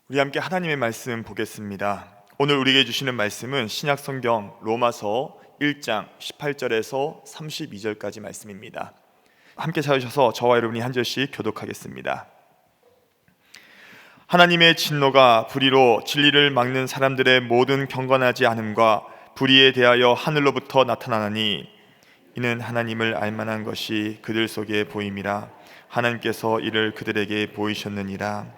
우리 함께 하나님의 말씀 보겠습니다. 오늘 우리에게 주시는 말씀은 신약 성경 로마서 1장 18절에서 32절까지 말씀입니다. 함께 찾으셔서 저와 여러분이 한 절씩 교독하겠습니다. 하나님의 진노가 불의로 진리를 막는 사람들의 모든 경건하지 않음과 불의에 대하여 하늘로부터 나타나나니 이는 하나님을 알만한 것이 그들 속에 보임이라. 하나님께서 이를 그들에게 보이셨느니라.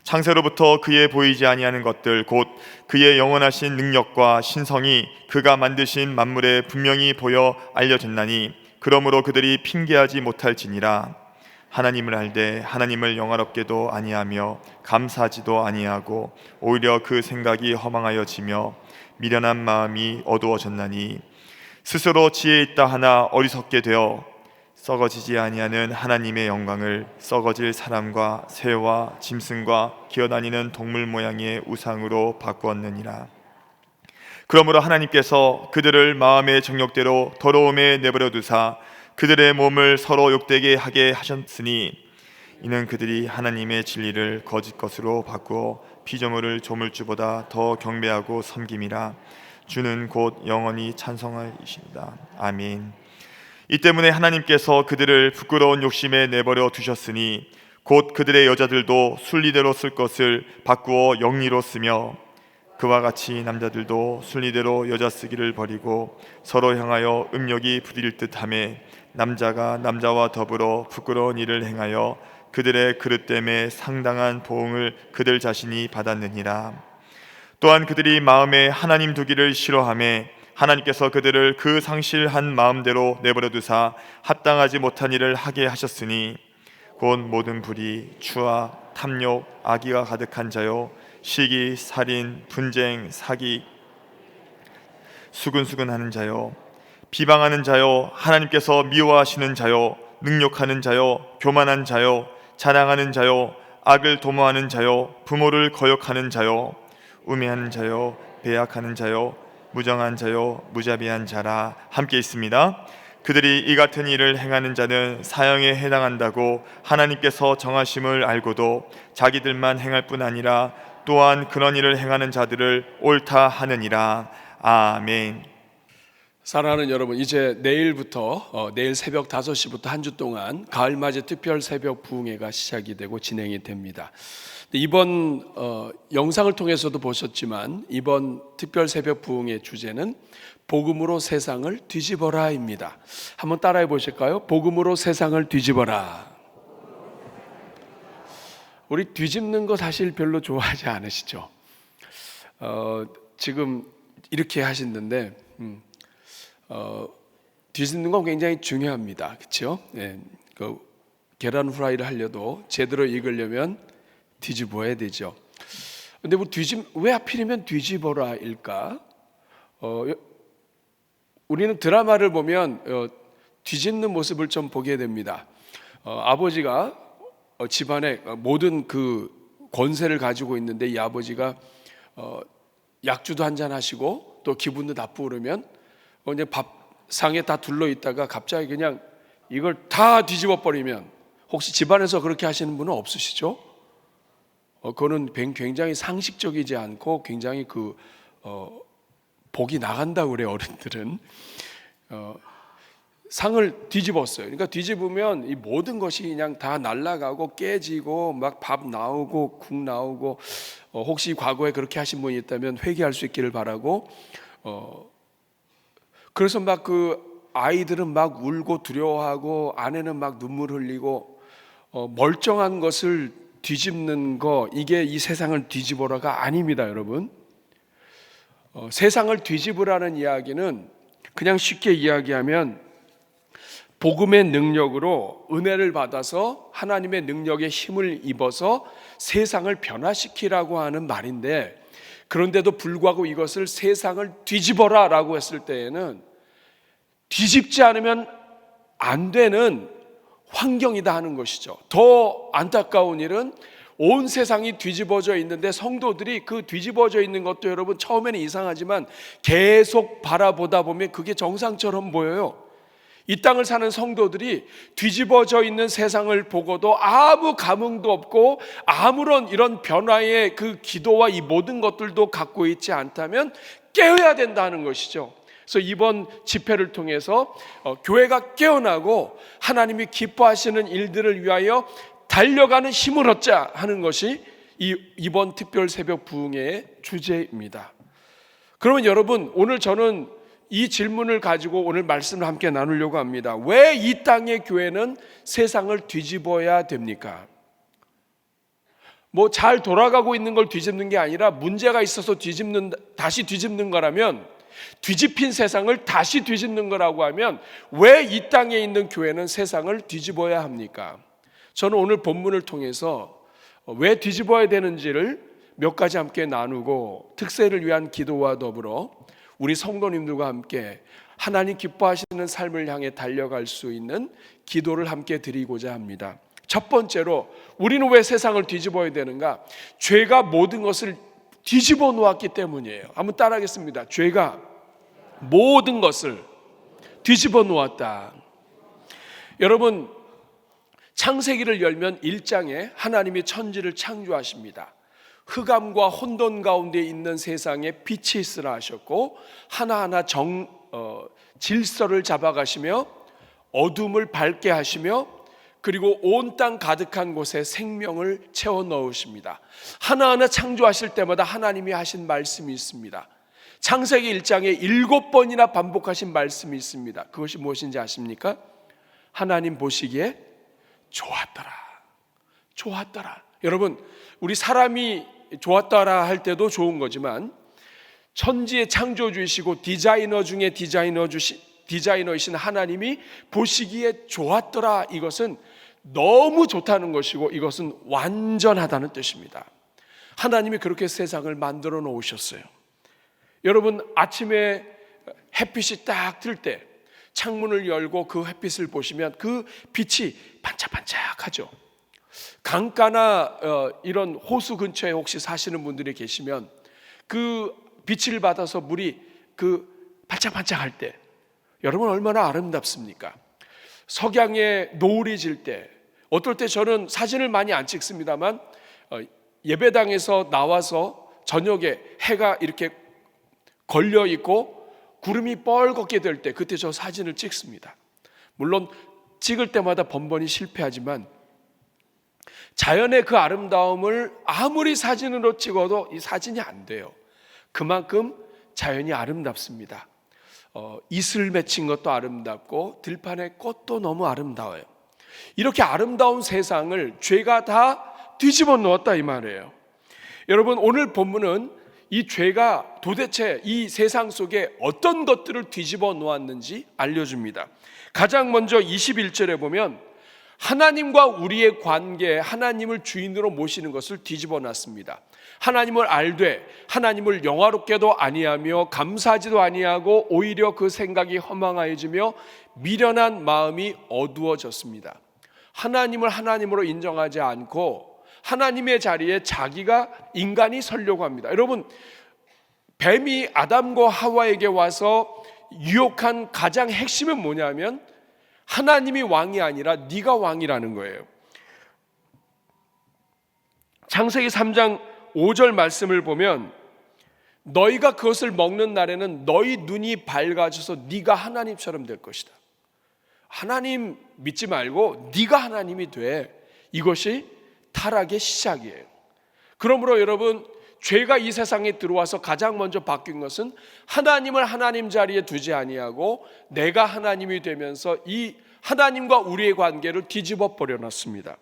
창세로부터 그의 보이지 아니하는 것들 곧 그의 영원하신 능력과 신성이 그가 만드신 만물에 분명히 보여 알려졌나니 그러므로 그들이 핑계하지 못할지니라. 하나님을 알되 하나님을 영화롭게도 아니하며 감사하지도 아니하고 오히려 그 생각이 허망하여지며 미련한 마음이 어두워졌나니 스스로 지혜 있다 하나 어리석게 되어 썩어지지 아니하는 하나님의 영광을 썩어질 사람과 새와 짐승과 기어다니는 동물 모양의 우상으로 바꾸었느니라. 그러므로 하나님께서 그들을 마음의 정욕대로 더러움에 내버려 두사 그들의 몸을 서로 욕되게 하게 하셨으니 이는 그들이 하나님의 진리를 거짓 것으로 바꾸어 피조물을 조물주보다 더 경배하고 섬김이라. 주는 곧 영원히 찬송하시리다. 아멘. 이 때문에 하나님께서 그들을 부끄러운 욕심에 내버려 두셨으니 곧 그들의 여자들도 순리대로 쓸 것을 바꾸어 영리로 쓰며 그와 같이 남자들도 순리대로 여자 쓰기를 버리고 서로 향하여 음욕이 부릴 듯하며 남자가 남자와 더불어 부끄러운 일을 행하여 그들의 그릇됨에 상당한 보응을 그들 자신이 받았느니라. 또한 그들이 마음에 하나님 두기를 싫어하며 하나님께서 그들을 그 상실한 마음대로 내버려 두사 합당하지 못한 일을 하게 하셨으니 곧 모든 불의, 추와, 탐욕, 악의가 가득한 자요 시기, 살인, 분쟁, 사기, 수근수근하는 자요 비방하는 자요 하나님께서 미워하시는 자요 능욕하는 자요 교만한 자요 자랑하는 자요 악을 도모하는 자요 부모를 거역하는 자요 우매하는 자요 배약하는 자요 무정한 자요 무자비한 자라. 함께 있습니다. 그들이 이 같은 일을 행하는 자는 사형에 해당한다고 하나님께서 정하심을 알고도 자기들만 행할 뿐 아니라 또한 그런 일을 행하는 자들을 옳다 하느니라. 아멘. 사랑하는 여러분, 이제 내일부터 내일 새벽 5시부터 한 주 동안 가을맞이 특별 새벽 부흥회가 시작이 되고 진행이 됩니다. 이번 영상을 통해서도 보셨지만 이번 특별 새벽 부흥의 주제는 복음으로 세상을 뒤집어라입니다. 한번 따라해 보실까요? 복음으로 세상을 뒤집어라. 우리 뒤집는 거 사실 별로 좋아하지 않으시죠? 지금 이렇게 하시는데 뒤집는 건 굉장히 중요합니다. 그렇죠? 네, 계란 후라이를 하려도 제대로 익으려면 뒤집어야 되죠. 근데 왜 하필이면 뒤집어라일까? 우리는 드라마를 보면 뒤집는 모습을 좀 보게 됩니다. 아버지가 집안에 모든 그 권세를 가지고 있는데 이 아버지가 약주도 한잔 하시고 또 기분도 나쁘고 그러면 그냥 밥상에 다 둘러 있다가 갑자기 그냥 이걸 다 뒤집어 버리면, 혹시 집안에서 그렇게 하시는 분은 없으시죠? 그거는 굉장히 상식적이지 않고 굉장히 복이 나간다고 그래요, 어른들은. 상을 뒤집었어요. 그러니까 뒤집으면 이 모든 것이 그냥 다 날아가고 깨지고 막 밥 나오고 국 나오고, 혹시 과거에 그렇게 하신 분이 있다면 회개할 수 있기를 바라고, 그래서 막 아이들은 막 울고 두려워하고 아내는 막 눈물 흘리고, 멀쩡한 것을 뒤집는 거, 이게 이 세상을 뒤집어라가 아닙니다, 여러분. 세상을 뒤집으라는 이야기는 그냥 쉽게 이야기하면 복음의 능력으로 은혜를 받아서 하나님의 능력에 힘을 입어서 세상을 변화시키라고 하는 말인데, 그런데도 불구하고 이것을 세상을 뒤집어라 라고 했을 때에는 뒤집지 않으면 안 되는 환경이다 하는 것이죠. 더 안타까운 일은 온 세상이 뒤집어져 있는데 성도들이 그 뒤집어져 있는 것도 여러분 처음에는 이상하지만 계속 바라보다 보면 그게 정상처럼 보여요. 이 땅을 사는 성도들이 뒤집어져 있는 세상을 보고도 아무 감흥도 없고 아무런 이런 변화의 그 기도와 이 모든 것들도 갖고 있지 않다면 깨어야 된다는 것이죠. 그래서 이번 집회를 통해서 교회가 깨어나고 하나님이 기뻐하시는 일들을 위하여 달려가는 힘을 얻자 하는 것이 이번 특별 새벽 부흥회의 주제입니다. 그러면 여러분, 오늘 저는 이 질문을 가지고 오늘 말씀을 함께 나누려고 합니다. 왜 이 땅의 교회는 세상을 뒤집어야 됩니까? 뭐 잘 돌아가고 있는 걸 뒤집는 게 아니라 문제가 있어서 다시 뒤집는 거라면, 뒤집힌 세상을 다시 뒤집는 거라고 하면 왜 이 땅에 있는 교회는 세상을 뒤집어야 합니까? 저는 오늘 본문을 통해서 왜 뒤집어야 되는지를 몇 가지 함께 나누고 특세를 위한 기도와 더불어 우리 성도님들과 함께 하나님 기뻐하시는 삶을 향해 달려갈 수 있는 기도를 함께 드리고자 합니다. 첫 번째로, 우리는 왜 세상을 뒤집어야 되는가? 죄가 모든 것을 뒤집어 놓았기 때문이에요. 한번 따라하겠습니다. 죄가 모든 것을 뒤집어 놓았다. 여러분, 창세기를 열면 1장에 하나님이 천지를 창조하십니다. 흑암과 혼돈 가운데 있는 세상에 빛이 있으라 하셨고, 하나하나 질서를 잡아가시며 어둠을 밝게 하시며, 그리고 온 땅 가득한 곳에 생명을 채워 넣으십니다. 하나하나 창조하실 때마다 하나님이 하신 말씀이 있습니다. 창세기 1장에 7번이나 반복하신 말씀이 있습니다. 그것이 무엇인지 아십니까? 하나님 보시기에 좋았더라. 좋았더라. 여러분, 우리 사람이 좋았더라 할 때도 좋은 거지만 천지의 창조주이시고 디자이너 중에 디자이너이신 하나님이 보시기에 좋았더라, 이것은 너무 좋다는 것이고 이것은 완전하다는 뜻입니다. 하나님이 그렇게 세상을 만들어 놓으셨어요. 여러분, 아침에 햇빛이 딱 뜰 때 창문을 열고 그 햇빛을 보시면 그 빛이 반짝반짝하죠. 강가나 이런 호수 근처에 혹시 사시는 분들이 계시면 그 빛을 받아서 물이 그 반짝반짝할 때 여러분 얼마나 아름답습니까? 석양에 노을이 질 때, 어떨 때 저는 사진을 많이 안 찍습니다만 예배당에서 나와서 저녁에 해가 이렇게 걸려 있고 구름이 뻘겋게 될 때, 그때 저 사진을 찍습니다. 물론 찍을 때마다 번번이 실패하지만 자연의 그 아름다움을 아무리 사진으로 찍어도 이 사진이 안 돼요. 그만큼 자연이 아름답습니다. 이슬 맺힌 것도 아름답고 들판의 꽃도 너무 아름다워요. 이렇게 아름다운 세상을 죄가 다 뒤집어 놓았다 이 말이에요. 여러분, 오늘 본문은 이 죄가 도대체 이 세상 속에 어떤 것들을 뒤집어 놓았는지 알려줍니다. 가장 먼저 21절에 보면 하나님과 우리의 관계, 하나님을 주인으로 모시는 것을 뒤집어 놨습니다. 하나님을 알되 하나님을 영화롭게도 아니하며 감사하지도 아니하고 오히려 그 생각이 허망해지며 미련한 마음이 어두워졌습니다. 하나님을 하나님으로 인정하지 않고 하나님의 자리에 자기가 인간이 서려고 합니다. 여러분, 뱀이 아담과 하와에게 와서 유혹한 가장 핵심은 뭐냐면 하나님이 왕이 아니라 네가 왕이라는 거예요. 창세기 3장 5절 말씀을 보면 너희가 그것을 먹는 날에는 너희 눈이 밝아져서 네가 하나님처럼 될 것이다. 하나님 믿지 말고 네가 하나님이 돼. 이것이 타락의 시작이에요. 그러므로 여러분, 죄가 이 세상에 들어와서 가장 먼저 바뀐 것은 하나님을 하나님 자리에 두지 아니하고 내가 하나님이 되면서 이 하나님과 우리의 관계를 뒤집어 버려놨습니다.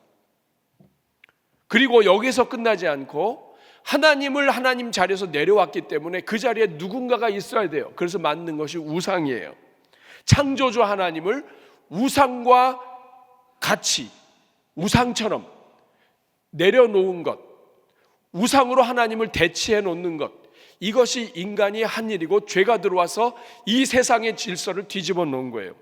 그리고 여기서 끝나지 않고 하나님을 하나님 자리에서 내려왔기 때문에 그 자리에 누군가가 있어야 돼요. 그래서 만든 것이 우상이에요. 창조주 하나님을 우상과 같이, 우상처럼 내려놓은 것, 우상으로 하나님을 대치해 놓는 것, 이것이 인간이 한 일이고 죄가 들어와서 이 세상의 질서를 뒤집어 놓은 거예요.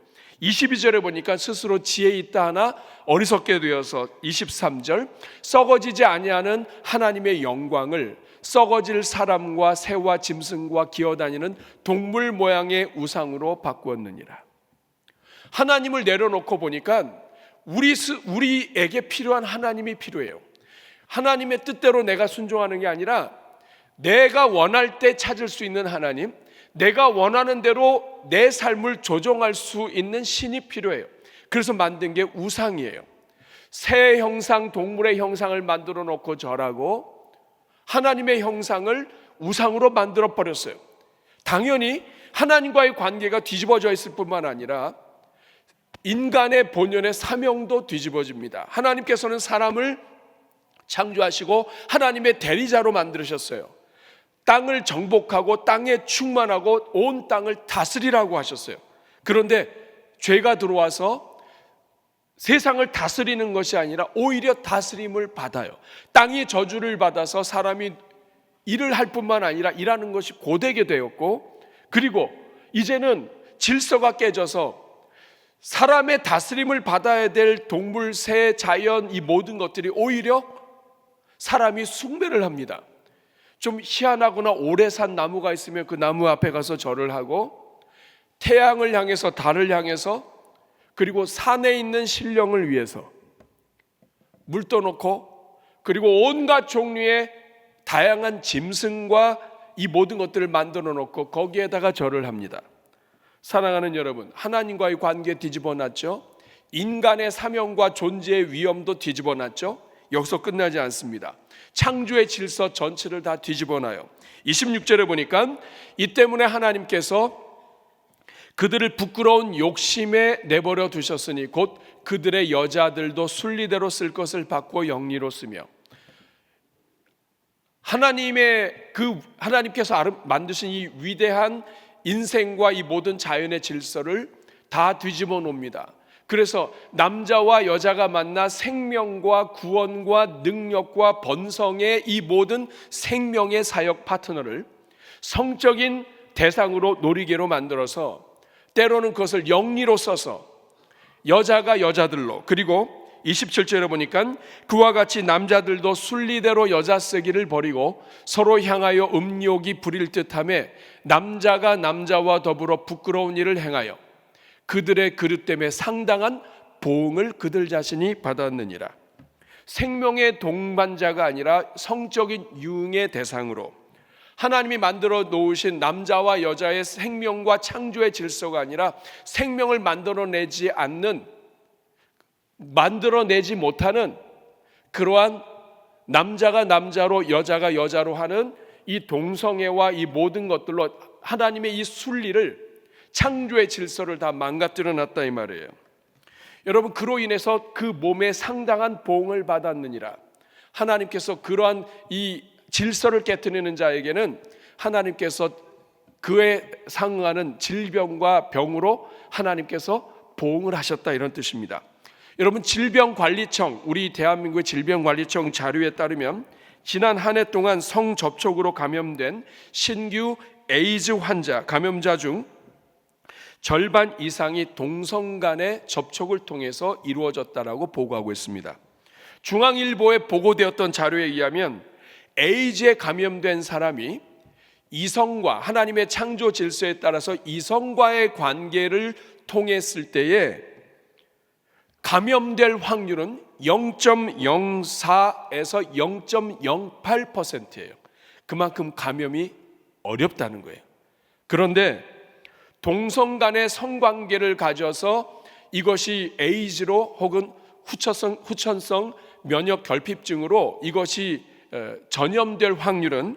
22절에 보니까 스스로 지혜 있다 하나 어리석게 되어서 23절 썩어지지 아니하는 하나님의 영광을 썩어질 사람과 새와 짐승과 기어다니는 동물 모양의 우상으로 바꾸었느니라. 하나님을 내려놓고 보니까 우리에게 필요한 하나님이 필요해요. 하나님의 뜻대로 내가 순종하는 게 아니라 내가 원할 때 찾을 수 있는 하나님, 내가 원하는 대로 내 삶을 조정할 수 있는 신이 필요해요. 그래서 만든 게 우상이에요. 새 형상, 동물의 형상을 만들어 놓고 절하고 하나님의 형상을 우상으로 만들어 버렸어요. 당연히 하나님과의 관계가 뒤집어져 있을 뿐만 아니라 인간의 본연의 사명도 뒤집어집니다. 하나님께서는 사람을 창조하시고 하나님의 대리자로 만드셨어요. 땅을 정복하고 땅에 충만하고 온 땅을 다스리라고 하셨어요. 그런데 죄가 들어와서 세상을 다스리는 것이 아니라 오히려 다스림을 받아요. 땅이 저주를 받아서 사람이 일을 할 뿐만 아니라 일하는 것이 고되게 되었고, 그리고 이제는 질서가 깨져서 사람의 다스림을 받아야 될 동물, 새, 자연, 이 모든 것들이 오히려 사람이 숭배를 합니다. 좀 희한하거나 오래 산 나무가 있으면 그 나무 앞에 가서 절을 하고, 태양을 향해서, 달을 향해서, 그리고 산에 있는 신령을 위해서 물 떠놓고, 그리고 온갖 종류의 다양한 짐승과 이 모든 것들을 만들어 놓고 거기에다가 절을 합니다. 사랑하는 여러분, 하나님과의 관계 뒤집어 놨죠. 인간의 사명과 존재의 위엄도 뒤집어 놨죠. 여기서 끝나지 않습니다. 창조의 질서 전체를 다 뒤집어 놔요. 26절에 보니까 이 때문에 하나님께서 그들을 부끄러운 욕심에 내버려 두셨으니 곧 그들의 여자들도 순리대로 쓸 것을 받고 영리로 쓰며, 하나님께서 만드신 이 위대한 인생과 이 모든 자연의 질서를 다 뒤집어 놓습니다. 그래서 남자와 여자가 만나 생명과 구원과 능력과 번성의 이 모든 생명의 사역 파트너를 성적인 대상으로 놀이개로 만들어서 때로는 그것을 영리로 써서 여자가 여자들로, 그리고 27절에 보니까 그와 같이 남자들도 순리대로 여자 쓰기를 버리고 서로 향하여 음욕이 부릴 듯하며 남자가 남자와 더불어 부끄러운 일을 행하여 그들의 그릇 때문에 상당한 보응을 그들 자신이 받았느니라. 생명의 동반자가 아니라 성적인 유흥의 대상으로 하나님이 만들어 놓으신 남자와 여자의 생명과 창조의 질서가 아니라 생명을 만들어내지 못하는 그러한 남자가 남자로 여자가 여자로 하는 이 동성애와 이 모든 것들로 하나님의 이 순리를, 창조의 질서를 다 망가뜨려 놨다 이 말이에요. 여러분, 그로 인해서 그 몸에 상당한 보응을 받았느니라. 하나님께서 그러한 이 질서를 깨트리는 자에게는 하나님께서 그에 상응하는 질병과 병으로 하나님께서 보응을 하셨다, 이런 뜻입니다. 여러분, 질병관리청, 우리 대한민국의 질병관리청 자료에 따르면 지난 한 해 동안 성접촉으로 감염된 신규 에이즈 환자, 감염자 중 절반 이상이 동성 간의 접촉을 통해서 이루어졌다라고 보고하고 있습니다. 중앙일보에 보고되었던 자료에 의하면 에이즈에 감염된 사람이 이성과, 하나님의 창조 질서에 따라서 이성과의 관계를 통했을 때에 감염될 확률은 0.04에서 0.08%예요. 그만큼 감염이 어렵다는 거예요. 그런데 동성 간의 성관계를 가져서 이것이 에이즈로 혹은 후천성 면역 결핍증으로 이것이 전염될 확률은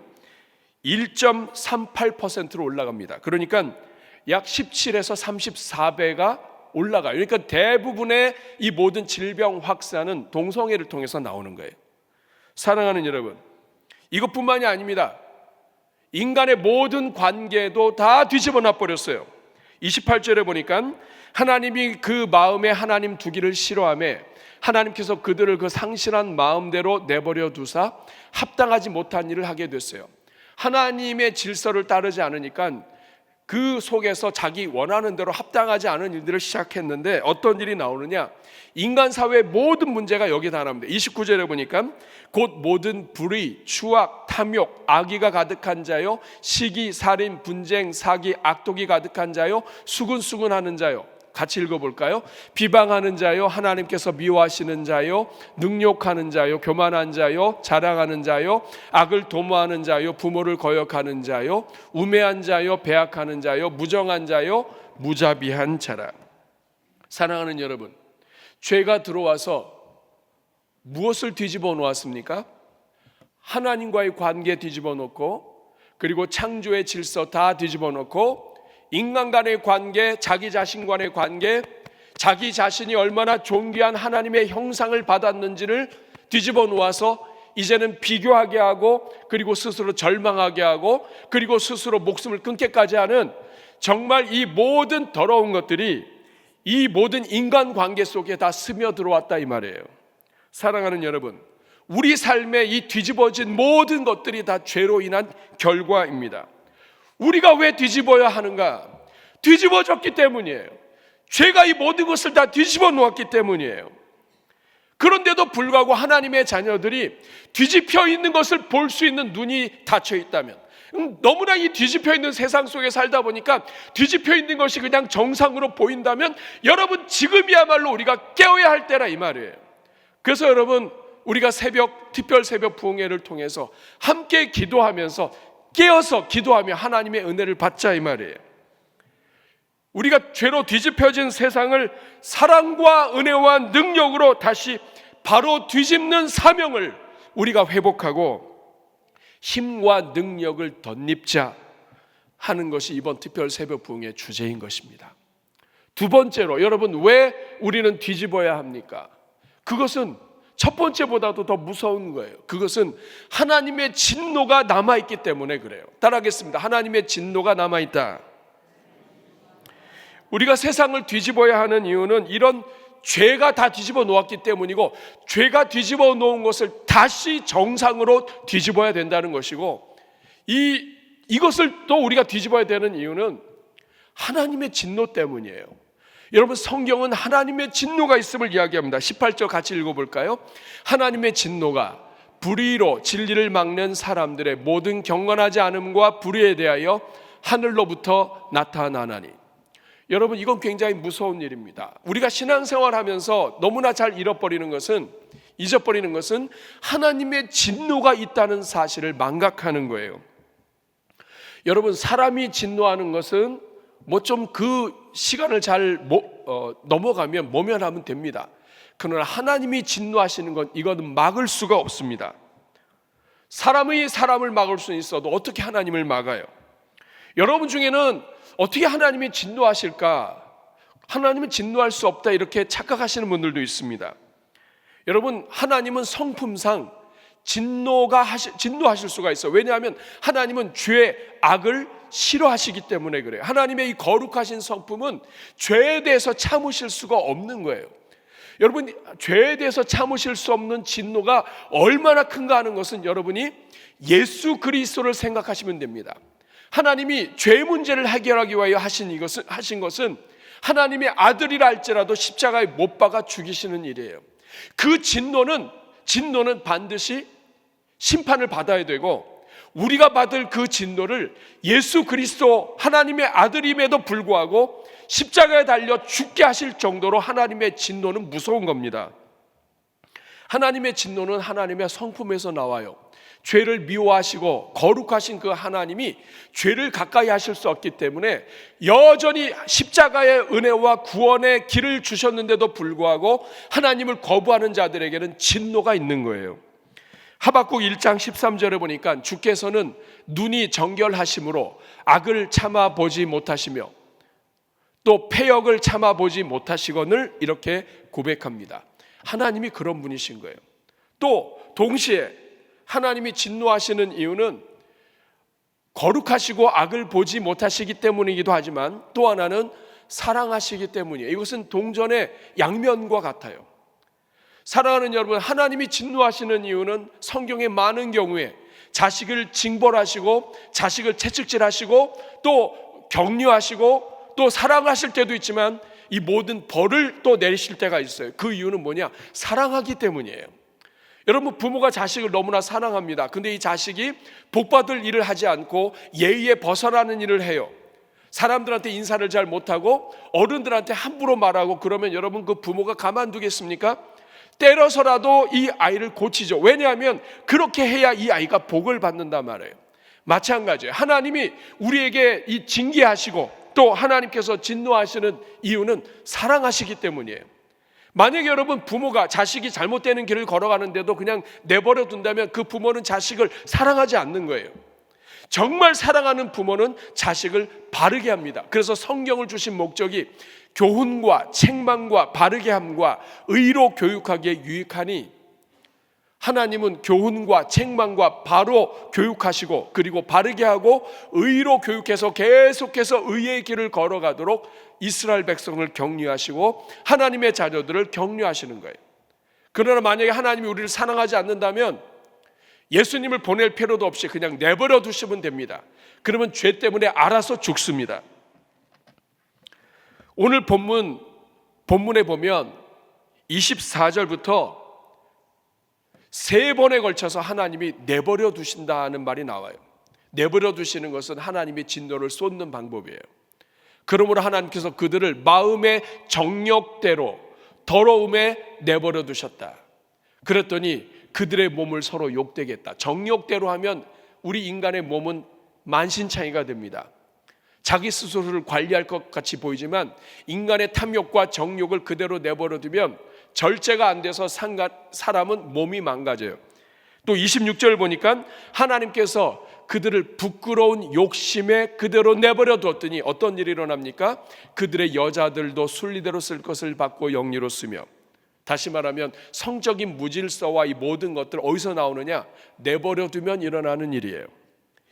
1.38%로 올라갑니다. 그러니까 약 17에서 34배가 올라가요. 그러니까 대부분의 이 모든 질병 확산은 동성애를 통해서 나오는 거예요. 사랑하는 여러분, 이것뿐만이 아닙니다. 인간의 모든 관계도 다 뒤집어 놔 버렸어요. 28절에 보니까 하나님이 그 마음에 하나님 두기를 싫어하며 하나님께서 그들을 그 상실한 마음대로 내버려 두사 합당하지 못한 일을 하게 됐어요. 하나님의 질서를 따르지 않으니까 그 속에서 자기 원하는 대로 합당하지 않은 일들을 시작했는데 어떤 일이 나오느냐? 인간 사회의 모든 문제가 여기에 다 나옵니다. 29절에 보니까 곧 모든 불의, 추악, 탐욕, 악의가 가득한 자요, 시기, 살인, 분쟁, 사기, 악독이 가득한 자요, 수근수근하는 자요. 같이 읽어볼까요? 비방하는 자요, 하나님께서 미워하시는 자요, 능욕하는 자요, 교만한 자요, 자랑하는 자요, 악을 도모하는 자요, 부모를 거역하는 자요, 우매한 자요, 배악하는 자요, 무정한 자요, 무자비한 자라. 사랑하는 여러분, 죄가 들어와서 무엇을 뒤집어 놓았습니까? 하나님과의 관계 뒤집어 놓고, 그리고 창조의 질서 다 뒤집어 놓고, 인간 간의 관계, 자기 자신 간의 관계, 자기 자신이 얼마나 존귀한 하나님의 형상을 받았는지를 뒤집어 놓아서 이제는 비교하게 하고, 그리고 스스로 절망하게 하고, 그리고 스스로 목숨을 끊게까지 하는, 정말 이 모든 더러운 것들이 이 모든 인간 관계 속에 다 스며들어왔다 이 말이에요. 사랑하는 여러분, 우리 삶에 이 뒤집어진 모든 것들이 다 죄로 인한 결과입니다. 우리가 왜 뒤집어야 하는가? 뒤집어졌기 때문이에요. 죄가 이 모든 것을 다 뒤집어 놓았기 때문이에요. 그런데도 불구하고 하나님의 자녀들이 뒤집혀 있는 것을 볼 수 있는 눈이 닫혀 있다면, 너무나 이 뒤집혀 있는 세상 속에 살다 보니까 뒤집혀 있는 것이 그냥 정상으로 보인다면, 여러분 지금이야말로 우리가 깨어야 할 때라 이 말이에요. 그래서 여러분, 우리가 특별 새벽 부흥회를 통해서 함께 기도하면서 깨어서 기도하며 하나님의 은혜를 받자 이 말이에요. 우리가 죄로 뒤집혀진 세상을 사랑과 은혜와 능력으로 다시 바로 뒤집는 사명을 우리가 회복하고 힘과 능력을 덧입자 하는 것이 이번 특별 새벽 부흥의 주제인 것입니다. 두 번째로, 여러분 왜 우리는 뒤집어야 합니까? 그것은 첫 번째보다도 더 무서운 거예요. 그것은 하나님의 진노가 남아있기 때문에 그래요. 따라하겠습니다. 하나님의 진노가 남아있다. 우리가 세상을 뒤집어야 하는 이유는 이런 죄가 다 뒤집어 놓았기 때문이고, 죄가 뒤집어 놓은 것을 다시 정상으로 뒤집어야 된다는 것이고, 이것을 또 우리가 뒤집어야 되는 이유는 하나님의 진노 때문이에요. 여러분, 성경은 하나님의 진노가 있음을 이야기합니다. 18절 같이 읽어볼까요? 하나님의 진노가 불의로 진리를 막는 사람들의 모든 경건하지 않음과 불의에 대하여 하늘로부터 나타나나니. 여러분, 이건 굉장히 무서운 일입니다. 우리가 신앙생활하면서 너무나 잘 잊어버리는 것은 하나님의 진노가 있다는 사실을 망각하는 거예요. 여러분, 사람이 진노하는 것은 좀 그 시간을 잘 넘어가면 모면하면 됩니다. 그러나 하나님이 진노하시는 건 이거는 막을 수가 없습니다. 사람이 사람을 막을 수는 있어도 어떻게 하나님을 막아요? 여러분 중에는 어떻게 하나님이 진노하실까? 하나님은 진노할 수 없다 이렇게 착각하시는 분들도 있습니다. 여러분, 하나님은 성품상 진노하실 수가 있어요. 왜냐하면 하나님은 죄, 악을 싫어하시기 때문에 그래요. 하나님의 이 거룩하신 성품은 죄에 대해서 참으실 수가 없는 거예요. 여러분, 죄에 대해서 참으실 수 없는 진노가 얼마나 큰가 하는 것은 여러분이 예수 그리스도를 생각하시면 됩니다. 하나님이 죄 문제를 해결하기 위하여 하신 것은 하나님의 아들이라 할지라도 십자가에 못 박아 죽이시는 일이에요. 그 진노는 반드시 심판을 받아야 되고, 우리가 받을 그 진노를 예수 그리스도 하나님의 아들임에도 불구하고 십자가에 달려 죽게 하실 정도로 하나님의 진노는 무서운 겁니다. 하나님의 진노는 하나님의 성품에서 나와요. 죄를 미워하시고 거룩하신 그 하나님이 죄를 가까이 하실 수 없기 때문에 여전히 십자가의 은혜와 구원의 길을 주셨는데도 불구하고 하나님을 거부하는 자들에게는 진노가 있는 거예요. 하박국 1장 13절에 보니까 주께서는 눈이 정결하심으로 악을 참아보지 못하시며 또 패역을 참아보지 못하시거늘 이렇게 고백합니다. 하나님이 그런 분이신 거예요. 또 동시에 하나님이 진노하시는 이유는 거룩하시고 악을 보지 못하시기 때문이기도 하지만 또 하나는 사랑하시기 때문이에요. 이것은 동전의 양면과 같아요. 사랑하는 여러분, 하나님이 진노하시는 이유는 성경의 많은 경우에 자식을 징벌하시고 자식을 채찍질하시고 또 격려하시고 또 사랑하실 때도 있지만 이 모든 벌을 또 내리실 때가 있어요. 그 이유는 뭐냐? 사랑하기 때문이에요. 여러분, 부모가 자식을 너무나 사랑합니다. 근데 이 자식이 복받을 일을 하지 않고 예의에 벗어나는 일을 해요. 사람들한테 인사를 잘 못하고 어른들한테 함부로 말하고 그러면 여러분 그 부모가 가만두겠습니까? 때려서라도 이 아이를 고치죠. 왜냐하면 그렇게 해야 이 아이가 복을 받는단 말이에요. 마찬가지예요. 하나님이 우리에게 이 징계하시고 또 하나님께서 진노하시는 이유는 사랑하시기 때문이에요. 만약에 여러분 부모가 자식이 잘못되는 길을 걸어가는데도 그냥 내버려 둔다면 그 부모는 자식을 사랑하지 않는 거예요. 정말 사랑하는 부모는 자식을 바르게 합니다. 그래서 성경을 주신 목적이 교훈과 책망과 바르게 함과 의로 교육하기에 유익하니, 하나님은 교훈과 책망과 바로 교육하시고 그리고 바르게 하고 의로 교육해서 계속해서 의의 길을 걸어가도록 이스라엘 백성을 격려하시고 하나님의 자녀들을 격려하시는 거예요. 그러나 만약에 하나님이 우리를 사랑하지 않는다면 예수님을 보낼 필요도 없이 그냥 내버려 두시면 됩니다. 그러면 죄 때문에 알아서 죽습니다. 오늘 본문에 보면 24절부터 3번에 걸쳐서 하나님이 내버려 두신다는 말이 나와요. 내버려 두시는 것은 하나님의 진노를 쏟는 방법이에요. 그러므로 하나님께서 그들을 마음의 정욕대로 더러움에 내버려 두셨다. 그랬더니 그들의 몸을 서로 욕되겠다. 정욕대로 하면 우리 인간의 몸은 만신창이가 됩니다. 자기 스스로를 관리할 것 같이 보이지만 인간의 탐욕과 정욕을 그대로 내버려 두면 절제가 안 돼서 사람은 몸이 망가져요. 또 26절 보니까 하나님께서 그들을 부끄러운 욕심에 그대로 내버려 두었더니 어떤 일이 일어납니까? 그들의 여자들도 순리대로 쓸 것을 받고 영리로 쓰며, 다시 말하면 성적인 무질서와 이 모든 것들 어디서 나오느냐? 내버려 두면 일어나는 일이에요.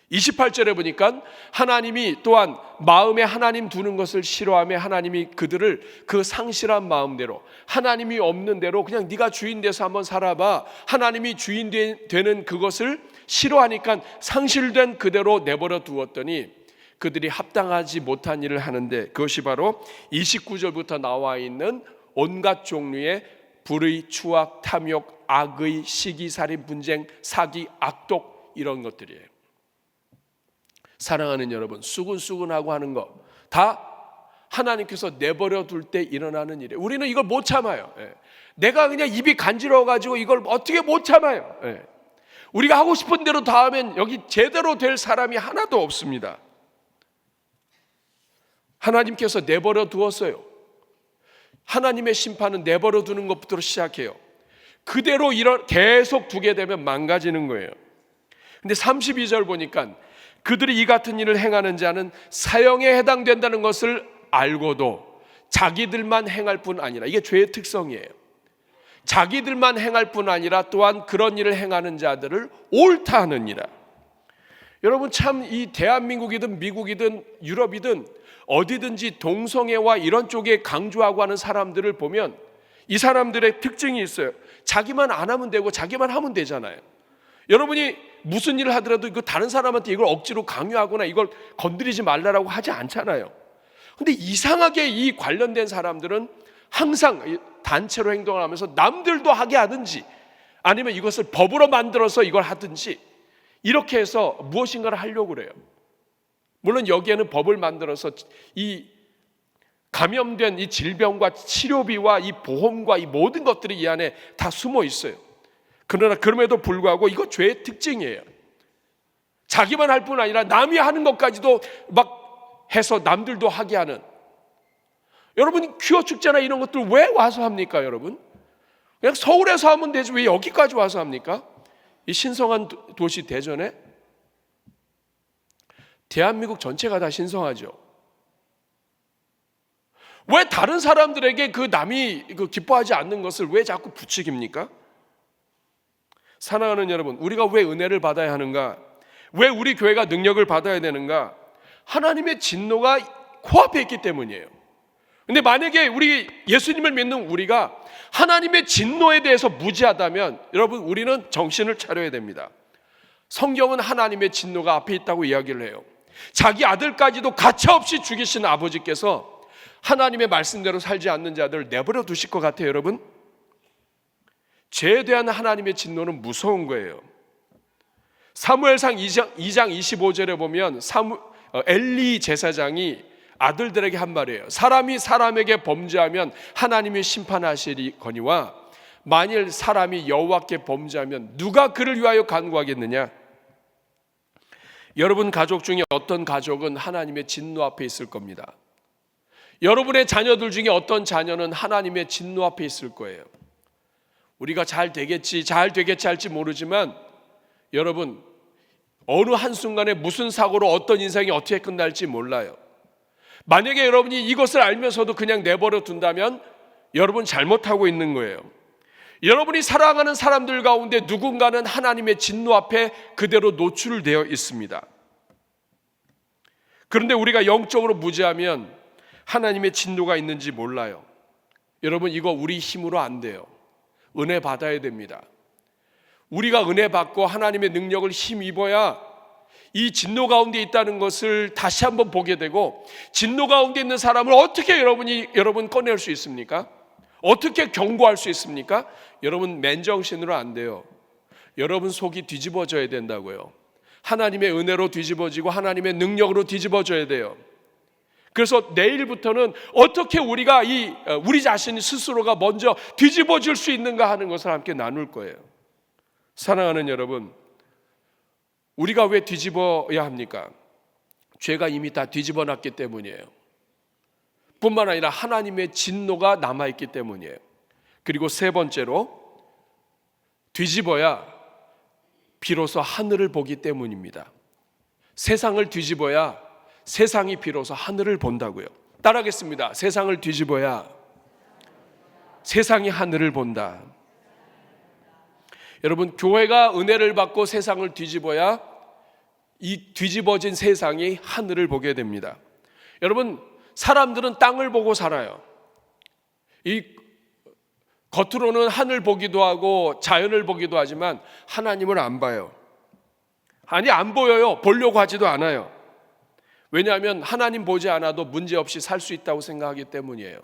28절에 보니까 하나님이 또한 마음에 하나님 두는 것을 싫어하며 하나님이 그들을 그 상실한 마음대로 하나님이 없는 대로 그냥 네가 주인 돼서 한번 살아봐, 하나님이 주인 되는 그것을 싫어하니까 상실된 그대로 내버려 두었더니 그들이 합당하지 못한 일을 하는데, 그것이 바로 29절부터 나와 있는 온갖 종류의 불의, 추악, 탐욕, 악의, 시기, 살인, 분쟁, 사기, 악독, 이런 것들이에요. 사랑하는 여러분, 수근수근하고 하는 거 다 하나님께서 내버려 둘 때 일어나는 일이에요. 우리는 이걸 못 참아요. 내가 그냥 입이 간지러워가지고 이걸 어떻게 못 참아요. 우리가 하고 싶은 대로 다 하면 여기 제대로 될 사람이 하나도 없습니다. 하나님께서 내버려 두었어요. 하나님의 심판은 내버려 두는 것부터 시작해요. 그대로 계속 두게 되면 망가지는 거예요. 근데 32절 보니까 그들이 이 같은 일을 행하는 자는 사형에 해당된다는 것을 알고도 자기들만 행할 뿐 아니라, 이게 죄의 특성이에요. 자기들만 행할 뿐 아니라 또한 그런 일을 행하는 자들을 옳다 하느니라. 여러분, 참 이 대한민국이든 미국이든 유럽이든 어디든지 동성애와 이런 쪽에 강조하고 하는 사람들을 보면 이 사람들의 특징이 있어요. 자기만 안 하면 되고 자기만 하면 되잖아요. 여러분이 무슨 일을 하더라도 이거 다른 사람한테 이걸 억지로 강요하거나 이걸 건드리지 말라라고 하지 않잖아요. 근데 이상하게 이 관련된 사람들은 항상 단체로 행동을 하면서 남들도 하게 하든지 아니면 이것을 법으로 만들어서 이걸 하든지 이렇게 해서 무엇인가를 하려고 그래요. 물론 여기에는 법을 만들어서 이 감염된 이 질병과 치료비와 이 보험과 이 모든 것들이 이 안에 다 숨어 있어요. 그러나 그럼에도 불구하고 이거 죄의 특징이에요. 자기만 할 뿐 아니라 남이 하는 것까지도 막 해서 남들도 하게 하는. 여러분, 퀴어 축제나 이런 것들 왜 와서 합니까? 여러분, 그냥 서울에서 하면 되지 왜 여기까지 와서 합니까? 이 신성한 도시 대전에 대한민국 전체가 다 신성하죠. 왜 다른 사람들에게 그 남이 기뻐하지 않는 것을 왜 자꾸 부추깁니까? 사랑하는 여러분, 우리가 왜 은혜를 받아야 하는가? 왜 우리 교회가 능력을 받아야 되는가? 하나님의 진노가 코앞에 있기 때문이에요. 근데 만약에 우리 예수님을 믿는 우리가 하나님의 진노에 대해서 무지하다면 여러분, 우리는 정신을 차려야 됩니다. 성경은 하나님의 진노가 앞에 있다고 이야기를 해요. 자기 아들까지도 가차없이 죽이신 아버지께서 하나님의 말씀대로 살지 않는 자들을 내버려 두실 것 같아요. 여러분, 죄에 대한 하나님의 진노는 무서운 거예요. 사무엘상 2장 25절에 보면 엘리 제사장이 아들들에게 한 말이에요. 사람이 사람에게 범죄하면 하나님이 심판하시리거니와 만일 사람이 여호와께 범죄하면 누가 그를 위하여 간구하겠느냐? 여러분 가족 중에 어떤 가족은 하나님의 진노 앞에 있을 겁니다. 여러분의 자녀들 중에 어떤 자녀는 하나님의 진노 앞에 있을 거예요. 우리가 잘 되겠지 할지 모르지만 여러분 어느 한순간에 무슨 사고로 어떤 인생이 어떻게 끝날지 몰라요. 만약에 여러분이 이것을 알면서도 그냥 내버려 둔다면 여러분 잘못하고 있는 거예요. 여러분이 사랑하는 사람들 가운데 누군가는 하나님의 진노 앞에 그대로 노출되어 있습니다. 그런데 우리가 영적으로 무지하면 하나님의 진노가 있는지 몰라요. 여러분 이거 우리 힘으로 안 돼요. 은혜 받아야 됩니다. 우리가 은혜 받고 하나님의 능력을 힘입어야 이 진노 가운데 있다는 것을 다시 한번 보게 되고, 진노 가운데 있는 사람을 어떻게 여러분 꺼낼 수 있습니까? 어떻게 경고할 수 있습니까? 여러분 맨정신으로 안 돼요. 여러분 속이 뒤집어져야 된다고요. 하나님의 은혜로 뒤집어지고 하나님의 능력으로 뒤집어져야 돼요. 그래서 내일부터는 어떻게 우리가 우리 자신 스스로가 먼저 뒤집어질 수 있는가 하는 것을 함께 나눌 거예요. 사랑하는 여러분, 우리가 왜 뒤집어야 합니까? 죄가 이미 다 뒤집어 놨기 때문이에요. 뿐만 아니라 하나님의 진노가 남아있기 때문이에요. 그리고 세 번째로 뒤집어야 비로소 하늘을 보기 때문입니다. 세상을 뒤집어야 세상이 비로소 하늘을 본다고요. 따라하겠습니다. 세상을 뒤집어야 세상이 하늘을 본다. 여러분 교회가 은혜를 받고 세상을 뒤집어야 이 뒤집어진 세상이 하늘을 보게 됩니다. 여러분 사람들은 땅을 보고 살아요. 이 겉으로는 하늘 보기도 하고 자연을 보기도 하지만 하나님을 안 봐요. 아니 안 보여요. 보려고 하지도 않아요. 왜냐하면 하나님 보지 않아도 문제없이 살 수 있다고 생각하기 때문이에요.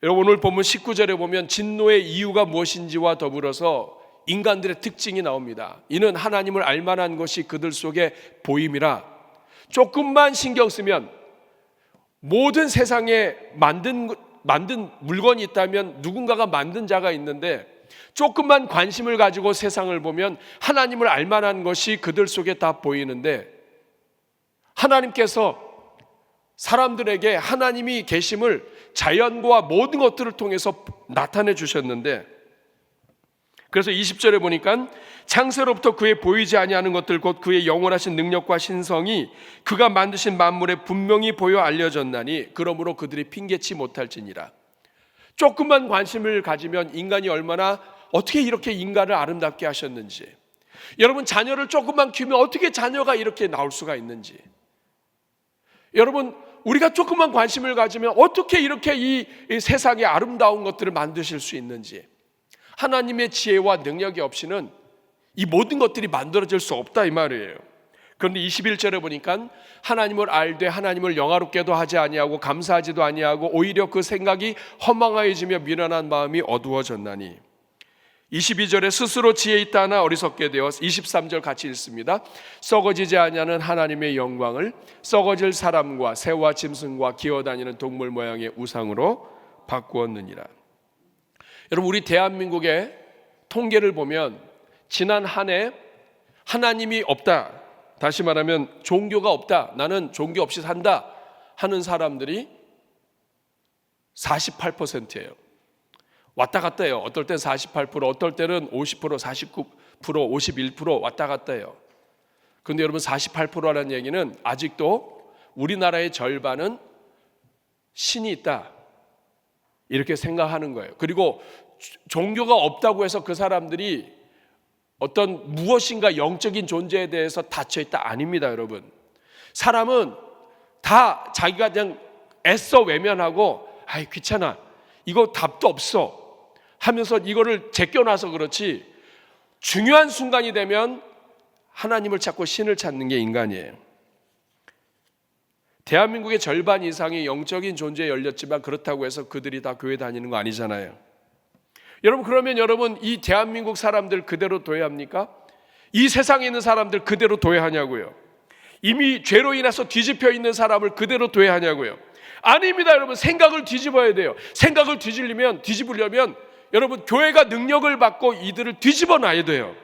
여러분 오늘 본문 19절에 보면 진노의 이유가 무엇인지와 더불어서 인간들의 특징이 나옵니다. 이는 하나님을 알만한 것이 그들 속에 보임이라. 조금만 신경 쓰면 모든 세상에 만든 물건이 있다면 누군가가 만든 자가 있는데 조금만 관심을 가지고 세상을 보면 하나님을 알만한 것이 그들 속에 다 보이는데, 하나님께서 사람들에게 하나님이 계심을 자연과 모든 것들을 통해서 나타내 주셨는데, 그래서 20절에 보니까 창세로부터 그의 보이지 아니하는 것들 곧 그의 영원하신 능력과 신성이 그가 만드신 만물에 분명히 보여 알려졌나니 그러므로 그들이 핑계치 못할지니라. 조금만 관심을 가지면 인간이 얼마나 어떻게 이렇게 인간을 아름답게 하셨는지, 여러분 자녀를 조금만 키우면 어떻게 자녀가 이렇게 나올 수가 있는지, 여러분 우리가 조금만 관심을 가지면 어떻게 이렇게 이 세상의 아름다운 것들을 만드실 수 있는지, 하나님의 지혜와 능력이 없이는 이 모든 것들이 만들어질 수 없다 이 말이에요. 그런데 21절에 보니까 하나님을 알되 하나님을 영화롭게도 하지 아니하고 감사하지도 아니하고 오히려 그 생각이 허망하여지며 미련한 마음이 어두워졌나니. 22절에 스스로 지혜 있다 하나 어리석게 되어. 23절 같이 읽습니다. 썩어지지 아니하는 하나님의 영광을 썩어질 사람과 새와 짐승과 기어다니는 동물 모양의 우상으로 바꾸었느니라. 여러분 우리 대한민국의 통계를 보면 지난 한 해 하나님이 없다, 다시 말하면 종교가 없다, 나는 종교 없이 산다 하는 사람들이 48%예요. 왔다 갔다 해요. 어떨 땐 48%, 어떨 때는 50%, 49%, 51% 왔다 갔다 해요. 그런데 여러분 48%라는 얘기는 아직도 우리나라의 절반은 신이 있다 이렇게 생각하는 거예요. 그리고 종교가 없다고 해서 그 사람들이 어떤 무엇인가 영적인 존재에 대해서 닫혀있다 아닙니다. 여러분 사람은 다 자기가 그냥 애써 외면하고 아이 귀찮아 이거 답도 없어 하면서 이거를 제껴놔서 그렇지, 중요한 순간이 되면 하나님을 찾고 신을 찾는 게 인간이에요. 대한민국의 절반 이상이 영적인 존재에 열렸지만 그렇다고 해서 그들이 다 교회 다니는 거 아니잖아요. 여러분 그러면 여러분 이 대한민국 사람들 그대로 둬야 합니까? 이 세상에 있는 사람들 그대로 둬야 하냐고요. 이미 죄로 인해서 뒤집혀 있는 사람을 그대로 둬야 하냐고요? 아닙니다, 여러분. 생각을 뒤집어야 돼요. 생각을 뒤집으려면 여러분, 교회가 능력을 받고 이들을 뒤집어 놔야 돼요.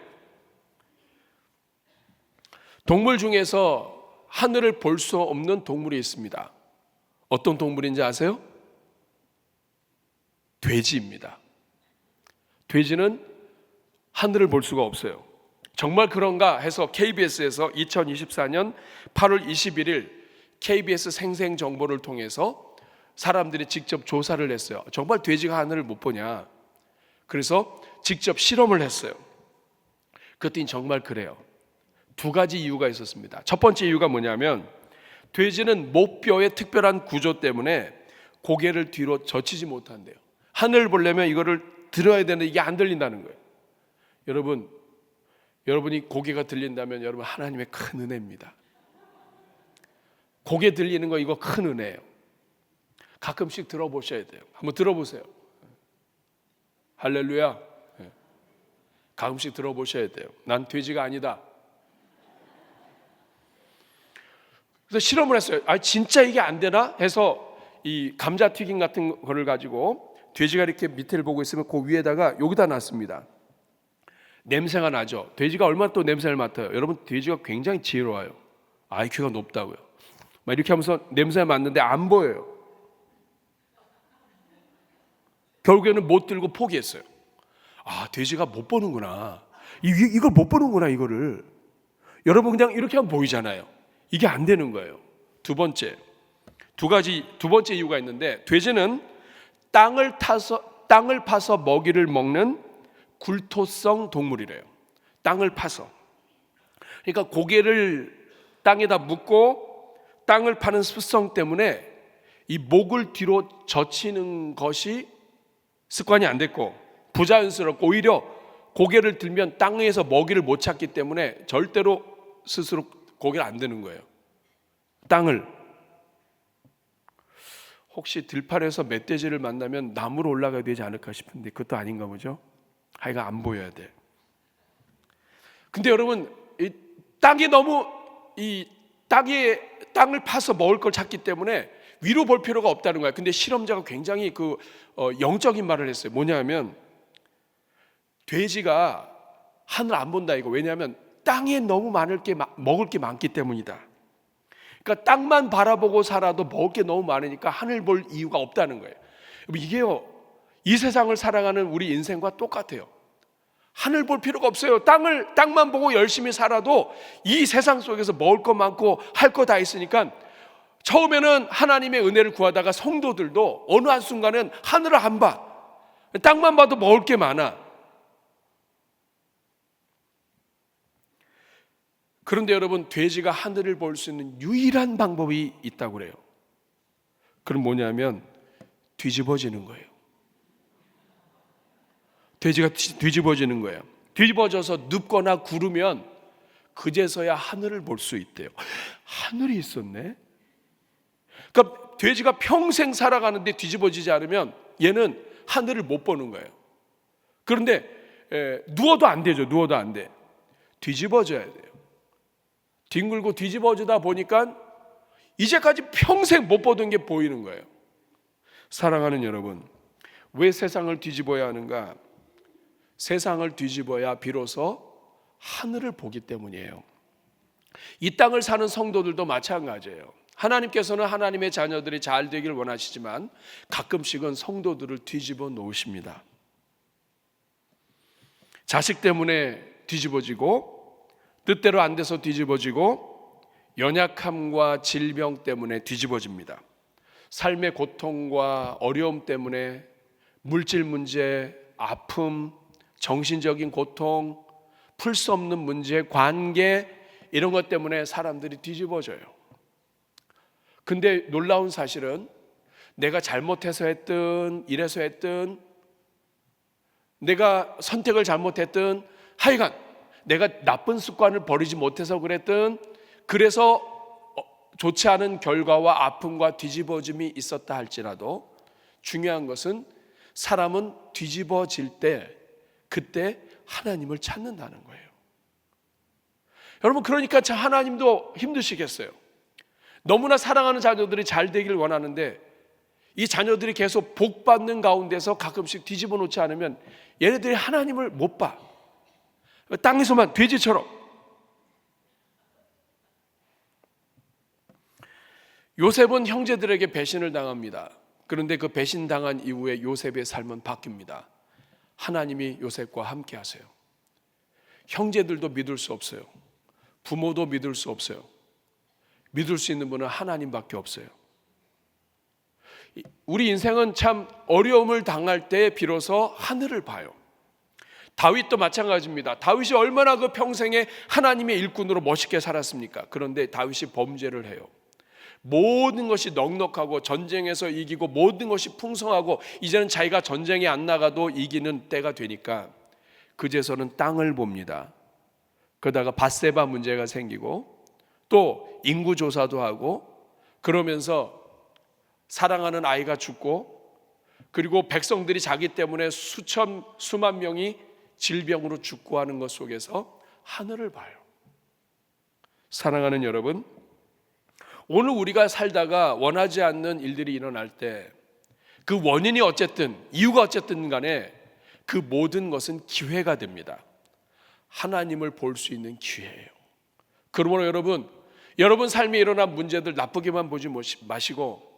동물 중에서 하늘을 볼 수 없는 동물이 있습니다. 어떤 동물인지 아세요? 돼지입니다. 돼지는 하늘을 볼 수가 없어요. 정말 그런가 해서 KBS에서 2024년 8월 21일 KBS 생생 정보를 통해서 사람들이 직접 조사를 했어요. 정말 돼지가 하늘을 못 보냐? 그래서 직접 실험을 했어요. 그랬더니 정말 그래요. 두 가지 이유가 있었습니다. 첫 번째 이유가 뭐냐면, 돼지는 목뼈의 특별한 구조 때문에 고개를 뒤로 젖히지 못한대요. 하늘을 보려면 이거를 들어야 되는데 이게 안 들린다는 거예요. 여러분이 고개가 들린다면 여러분, 하나님의 큰 은혜입니다. 고개 들리는 거, 이거 큰 은혜예요. 가끔씩 들어보셔야 돼요. 한번 들어보세요. 할렐루야. 가끔씩 들어보셔야 돼요. 난 돼지가 아니다. 그래서 실험을 했어요. 진짜 이게 안 되나 해서 이 감자튀김 같은 거를 가지고 돼지가 이렇게 밑에를 보고 있으면 그 위에다가 여기다 놨습니다. 냄새가 나죠. 돼지가 얼마나 또 냄새를 맡아요. 여러분, 돼지가 굉장히 지혜로워요. IQ가 높다고요. 막 이렇게 하면서 냄새 맡는데 안 보여요. 결국에는 못 들고 포기했어요. 돼지가 못 보는구나. 이걸 못 보는구나, 이거를. 여러분, 그냥 이렇게 하면 보이잖아요. 이게 안 되는 거예요. 두 번째 이유가 있는데, 돼지는 땅을 파서 먹이를 먹는 굴토성 동물이래요. 땅을 파서. 그러니까 고개를 땅에다 묻고 땅을 파는 습성 때문에 이 목을 뒤로 젖히는 것이 습관이 안 됐고 부자연스럽고, 오히려 고개를 들면 땅에서 먹이를 못 찾기 때문에 절대로 스스로 고개를 안 드는 거예요. 땅을. 혹시 들판에서 멧돼지를 만나면 나무로 올라가야 되지 않을까 싶은데 그것도 아닌가 보죠. 하여간 안 보여야 돼. 근데 여러분, 땅을 파서 먹을 걸 찾기 때문에 위로 볼 필요가 없다는 거야. 근데 실험자가 굉장히 영적인 말을 했어요. 뭐냐면, 돼지가 하늘 안 본다 이거. 왜냐하면 땅에 너무 먹을 게 많기 때문이다. 그러니까 땅만 바라보고 살아도 먹을 게 너무 많으니까 하늘 볼 이유가 없다는 거예요. 이게요, 이 세상을 살아가는 우리 인생과 똑같아요. 하늘 볼 필요가 없어요. 땅만 보고 열심히 살아도 이 세상 속에서 먹을 거 많고 할 거 다 있으니까, 처음에는 하나님의 은혜를 구하다가 성도들도 어느 한순간은 하늘을 안 봐. 땅만 봐도 먹을 게 많아. 그런데 여러분, 돼지가 하늘을 볼 수 있는 유일한 방법이 있다고 그래요. 그럼 뭐냐면 뒤집어지는 거예요. 돼지가 뒤집어지는 거예요. 뒤집어져서 눕거나 구르면 그제서야 하늘을 볼 수 있대요. 하늘이 있었네. 그러니까 돼지가 평생 살아가는데 뒤집어지지 않으면 얘는 하늘을 못 보는 거예요. 그런데 누워도 안 되죠. 누워도 안 돼. 뒤집어져야 돼요. 뒹굴고 뒤집어지다 보니까 이제까지 평생 못 보던 게 보이는 거예요. 사랑하는 여러분, 왜 세상을 뒤집어야 하는가? 세상을 뒤집어야 비로소 하늘을 보기 때문이에요. 이 땅을 사는 성도들도 마찬가지예요. 하나님께서는 하나님의 자녀들이 잘 되길 원하시지만 가끔씩은 성도들을 뒤집어 놓으십니다. 자식 때문에 뒤집어지고, 뜻대로 안 돼서 뒤집어지고, 연약함과 질병 때문에 뒤집어집니다. 삶의 고통과 어려움 때문에 물질 문제, 아픔, 정신적인 고통, 풀 수 없는 문제, 관계, 이런 것 때문에 사람들이 뒤집어져요. 근데 놀라운 사실은 내가 잘못해서 했든 이래서 했든 내가 선택을 잘못했든 하여간 내가 나쁜 습관을 버리지 못해서 그랬든, 그래서 좋지 않은 결과와 아픔과 뒤집어짐이 있었다 할지라도 중요한 것은 사람은 뒤집어질 때 그때 하나님을 찾는다는 거예요. 여러분, 그러니까 참 하나님도 힘드시겠어요. 너무나 사랑하는 자녀들이 잘 되길 원하는데 이 자녀들이 계속 복 받는 가운데서 가끔씩 뒤집어 놓지 않으면 얘네들이 하나님을 못 봐. 땅에서만 돼지처럼. 요셉은 형제들에게 배신을 당합니다. 그런데 그 배신당한 이후에 요셉의 삶은 바뀝니다. 하나님이 요셉과 함께 하세요. 형제들도 믿을 수 없어요. 부모도 믿을 수 없어요. 믿을 수 있는 분은 하나님밖에 없어요. 우리 인생은 참 어려움을 당할 때 비로소 하늘을 봐요. 다윗도 마찬가지입니다. 다윗이 얼마나 그 평생에 하나님의 일꾼으로 멋있게 살았습니까? 그런데 다윗이 범죄를 해요. 모든 것이 넉넉하고 전쟁에서 이기고 모든 것이 풍성하고 이제는 자기가 전쟁에 안 나가도 이기는 때가 되니까 그제서는 땅을 봅니다. 그러다가 밧세바 문제가 생기고 또 인구조사도 하고 그러면서 사랑하는 아이가 죽고 그리고 백성들이 자기 때문에 수만 명이 질병으로 죽고 하는 것 속에서 하늘을 봐요. 사랑하는 여러분, 오늘 우리가 살다가 원하지 않는 일들이 일어날 때 그 원인이 어쨌든 이유가 어쨌든 간에 그 모든 것은 기회가 됩니다. 하나님을 볼 수 있는 기회예요. 그러므로 여러분 삶에 일어난 문제들 나쁘게만 보지 마시고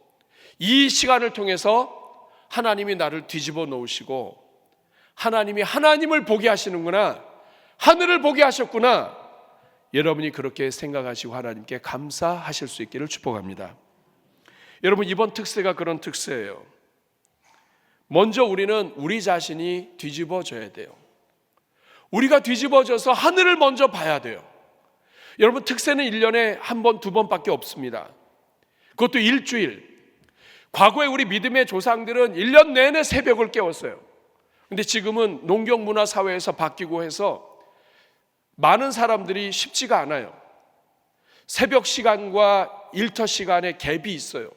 이 시간을 통해서 하나님이 나를 뒤집어 놓으시고 하나님이 하나님을 보게 하시는구나, 하늘을 보게 하셨구나, 여러분이 그렇게 생각하시고 하나님께 감사하실 수 있기를 축복합니다. 여러분, 이번 특세가 그런 특세예요. 먼저 우리는 우리 자신이 뒤집어져야 돼요. 우리가 뒤집어져서 하늘을 먼저 봐야 돼요. 여러분, 특세는 1년에 한 번, 두 번밖에 없습니다. 그것도 일주일. 과거에 우리 믿음의 조상들은 1년 내내 새벽을 깨웠어요. 근데 지금은 농경문화사회에서 바뀌고 해서 많은 사람들이 쉽지가 않아요. 새벽 시간과 일터 시간에 갭이 있어요.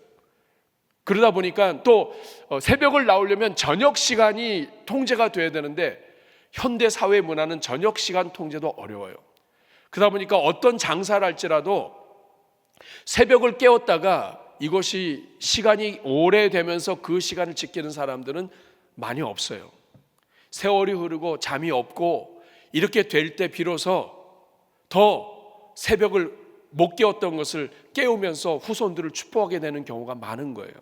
그러다 보니까 또 새벽을 나오려면 저녁 시간이 통제가 돼야 되는데 현대 사회 문화는 저녁 시간 통제도 어려워요. 그러다 보니까 어떤 장사를 할지라도 새벽을 깨웠다가 이것이 시간이 오래되면서 그 시간을 지키는 사람들은 많이 없어요. 세월이 흐르고 잠이 없고 이렇게 될 때 비로소 더 새벽을 못 깨웠던 것을 깨우면서 후손들을 축복하게 되는 경우가 많은 거예요.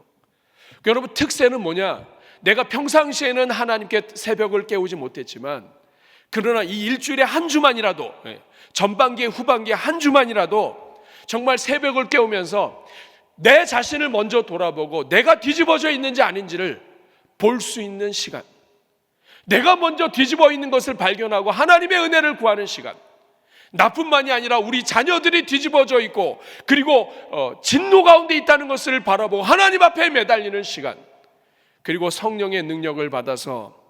여러분, 특세는 뭐냐? 내가 평상시에는 하나님께 새벽을 깨우지 못했지만 그러나 이 일주일에 한 주만이라도, 전반기에 후반기에 한 주만이라도 정말 새벽을 깨우면서 내 자신을 먼저 돌아보고 내가 뒤집어져 있는지 아닌지를 볼 수 있는 시간, 내가 먼저 뒤집어 있는 것을 발견하고 하나님의 은혜를 구하는 시간, 나뿐만이 아니라 우리 자녀들이 뒤집어져 있고 그리고 진노 가운데 있다는 것을 바라보고 하나님 앞에 매달리는 시간, 그리고 성령의 능력을 받아서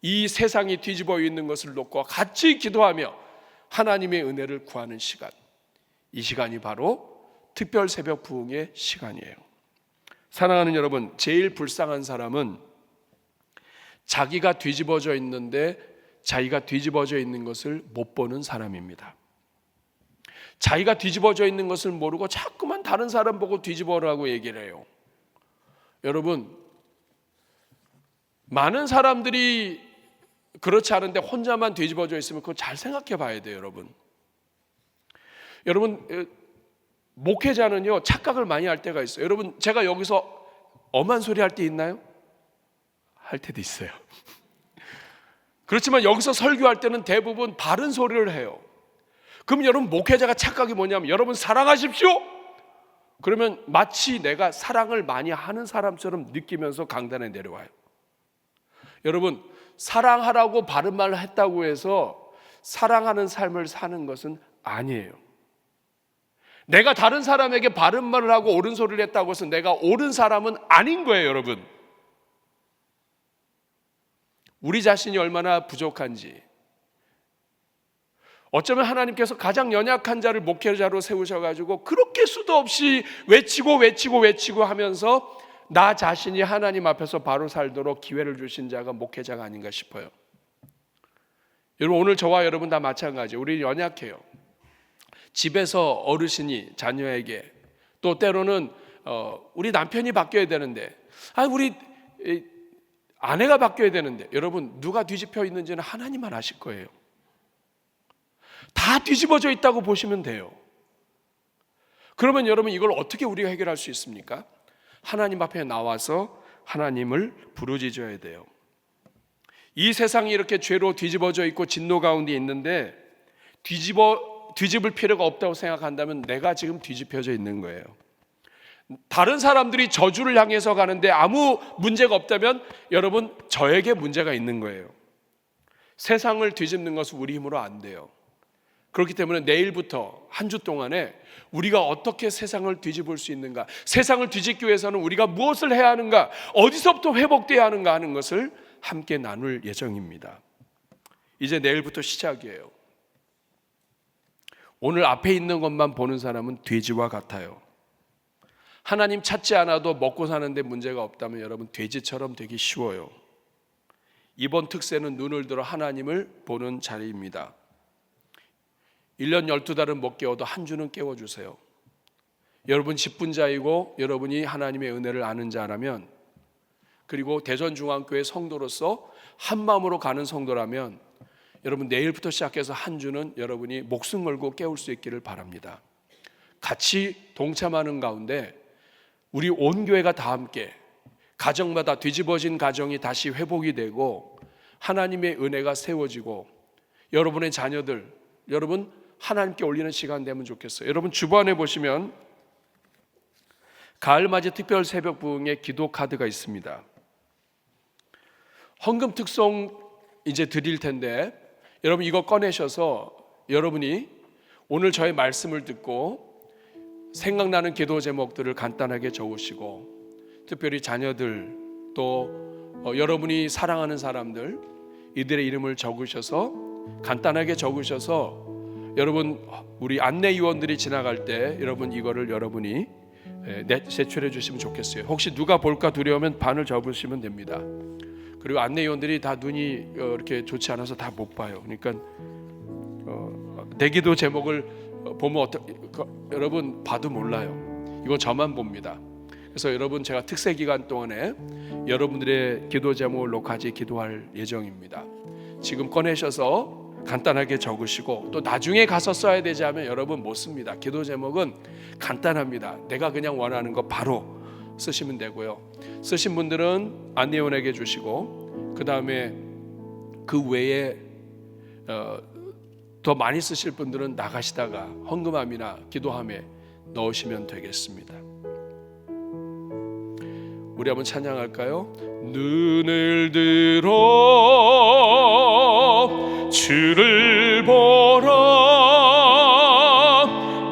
이 세상이 뒤집어 있는 것을 놓고 같이 기도하며 하나님의 은혜를 구하는 시간, 이 시간이 바로 특별 새벽 부흥의 시간이에요. 사랑하는 여러분, 제일 불쌍한 사람은 자기가 뒤집어져 있는데 자기가 뒤집어져 있는 것을 못 보는 사람입니다. 자기가 뒤집어져 있는 것을 모르고 자꾸만 다른 사람 보고 뒤집어라고 얘기를 해요. 여러분, 많은 사람들이 그렇지 않은데 혼자만 뒤집어져 있으면 그거 잘 생각해 봐야 돼요. 여러분, 목회자는요 착각을 많이 할 때가 있어요. 여러분, 제가 여기서 엄한 소리 할 때 있나요? 할 때도 있어요. 그렇지만 여기서 설교할 때는 대부분 바른 소리를 해요. 그럼 여러분, 목회자가 착각이 뭐냐면 여러분 사랑하십시오, 그러면 마치 내가 사랑을 많이 하는 사람처럼 느끼면서 강단에 내려와요. 여러분, 사랑하라고 바른 말을 했다고 해서 사랑하는 삶을 사는 것은 아니에요. 내가 다른 사람에게 바른 말을 하고 옳은 소리를 했다고 해서 내가 옳은 사람은 아닌 거예요. 여러분, 우리 자신이 얼마나 부족한지, 어쩌면 하나님께서 가장 연약한 자를 목회자로 세우셔가지고 그렇게 수도 없이 외치고 하면서 나 자신이 하나님 앞에서 바로 살도록 기회를 주신 자가 목회자가 아닌가 싶어요. 여러분, 오늘 저와 여러분 다 마찬가지예요. 우리 연약해요. 집에서 어르신이 자녀에게, 또 때로는 우리 남편이 바뀌어야 되는데, 우리 아내가 바뀌어야 되는데, 여러분 누가 뒤집혀 있는지는 하나님만 아실 거예요. 다 뒤집어져 있다고 보시면 돼요. 그러면 여러분 이걸 어떻게 우리가 해결할 수 있습니까? 하나님 앞에 나와서 하나님을 부르짖어야 돼요. 이 세상이 이렇게 죄로 뒤집어져 있고 진노 가운데 있는데 뒤집을 필요가 없다고 생각한다면 내가 지금 뒤집혀져 있는 거예요. 다른 사람들이 저주를 향해서 가는데 아무 문제가 없다면 여러분 저에게 문제가 있는 거예요. 세상을 뒤집는 것은 우리 힘으로 안 돼요. 그렇기 때문에 내일부터 한 주 동안에 우리가 어떻게 세상을 뒤집을 수 있는가, 세상을 뒤집기 위해서는 우리가 무엇을 해야 하는가, 어디서부터 회복돼야 하는가 하는 것을 함께 나눌 예정입니다. 이제 내일부터 시작이에요. 오늘 앞에 있는 것만 보는 사람은 돼지와 같아요. 하나님 찾지 않아도 먹고 사는데 문제가 없다면 여러분 돼지처럼 되기 쉬워요. 이번 특세는 눈을 들어 하나님을 보는 자리입니다. 1년 12달은 못 깨워도 한 주는 깨워주세요. 여러분 직분자이고 여러분이 하나님의 은혜를 아는 자라면, 그리고 대전중앙교회 성도로서 한마음으로 가는 성도라면 여러분 내일부터 시작해서 한 주는 여러분이 목숨 걸고 깨울 수 있기를 바랍니다. 같이 동참하는 가운데 우리 온 교회가 다 함께 가정마다 뒤집어진 가정이 다시 회복이 되고 하나님의 은혜가 세워지고 여러분의 자녀들, 여러분 하나님께 올리는 시간 되면 좋겠어요. 여러분 주변에 보시면 가을맞이 특별 새벽 부흥의 기도 카드가 있습니다. 헌금 특송 이제 드릴 텐데 여러분 이거 꺼내셔서 여러분이 오늘 저의 말씀을 듣고 생각나는 기도 제목들을 간단하게 적으시고, 특별히 자녀들 또 여러분이 사랑하는 사람들 이들의 이름을 적으셔서 간단하게 적으셔서 여러분 우리 안내위원들이 지나갈 때 여러분 이거를 여러분이 제출해 주시면 좋겠어요. 혹시 누가 볼까 두려우면 반을 접으시면 됩니다. 그리고 안내위원들이 다 눈이 이렇게 좋지 않아서 다 못 봐요. 그러니까 내 기도 제목을 보면 여러분 봐도 몰라요. 이거 저만 봅니다. 그래서 여러분 제가 특세 기간 동안에 여러분들의 기도 제목을 녹화지 기도할 예정입니다. 지금 꺼내셔서 간단하게 적으시고, 또 나중에 가서 써야 되지 하면 여러분 못 씁니다. 기도 제목은 간단합니다. 내가 그냥 원하는 거 바로 쓰시면 되고요. 쓰신 분들은 안내원에게 주시고, 그 다음에 그 외에 더 많이 쓰실 분들은 나가시다가 헌금함이나 기도함에 넣으시면 되겠습니다. 우리 한번 찬양할까요? 눈을 들어 주를 보라,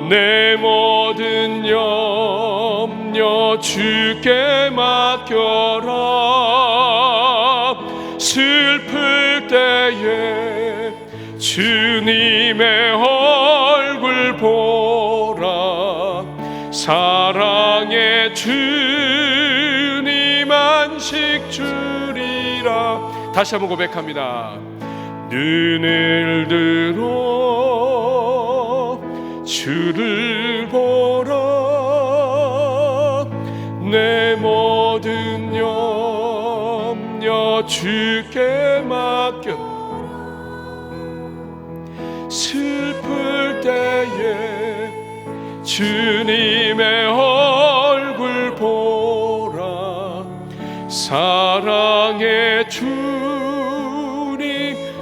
내 모든 염려 주께 맡겨라. 슬플 때에 주님의 얼굴 보라, 사랑의 주님 안식 주리라. 다시 한번 고백합니다. 눈을 들어 주를 보라, 내 모든 염려 주께 맡겨. 슬플 때에 주님의 얼굴 보라, 사랑의 주님